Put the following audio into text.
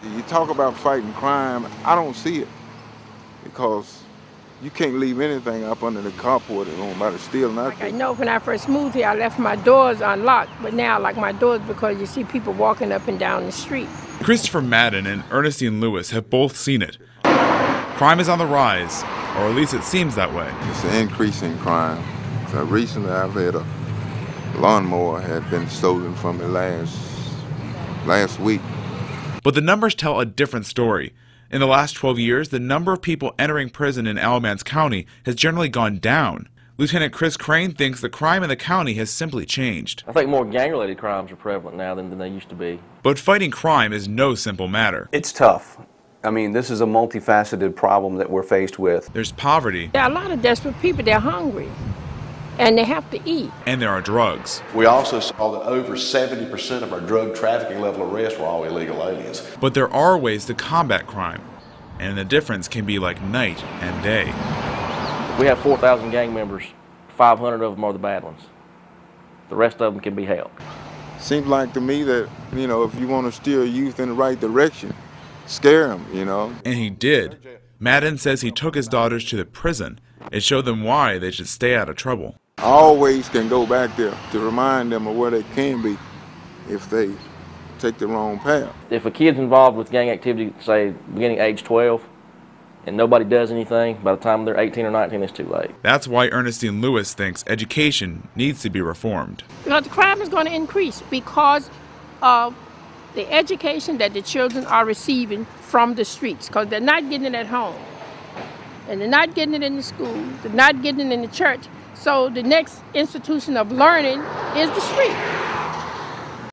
You talk about fighting crime, I don't see it, because you can't leave anything up under the carport and nobody steal nothing. Like I know when I first moved here, I left my doors unlocked, but now I lock my doors because you see people walking up and down the street. Christopher Madden and Ernestine Lewis have both seen it. Crime is on the rise, or at least it seems that way. It's an increase in crime. So recently I've had a lawnmower had been stolen from me last week. But the numbers tell a different story. In the last 12 years, the number of people entering prison in Alamance County has generally gone down. Lieutenant Chris Crane thinks the crime in the county has simply changed. I think more gang-related crimes are prevalent now than they used to be. But fighting crime is no simple matter. It's tough. I mean, this is a multifaceted problem that we're faced with. There's poverty. There are a lot of desperate people. They're hungry, and they have to eat. And there are drugs. We also saw that over 70% of our drug trafficking level arrests were all illegal aliens. But there are ways to combat crime, and the difference can be like night and day. If we have 4,000 gang members, 500 of them are the bad ones. The rest of them can be helped. Seems like to me that, if you want to steer youth in the right direction, scare them, And he did. Madden says he took his daughters to the prison and showed them why they should stay out of trouble. I always can go back there to remind them of where they can be if they take the wrong path. If a kid's involved with gang activity, say beginning age 12, and nobody does anything, by the time they're 18 or 19, it's too late. That's why Ernestine Lewis thinks education needs to be reformed. Because the crime is going to increase because of the education that the children are receiving from the streets, because they're not getting it at home. And they're not getting it in the school, they're not getting it in the church. So the next institution of learning is the street.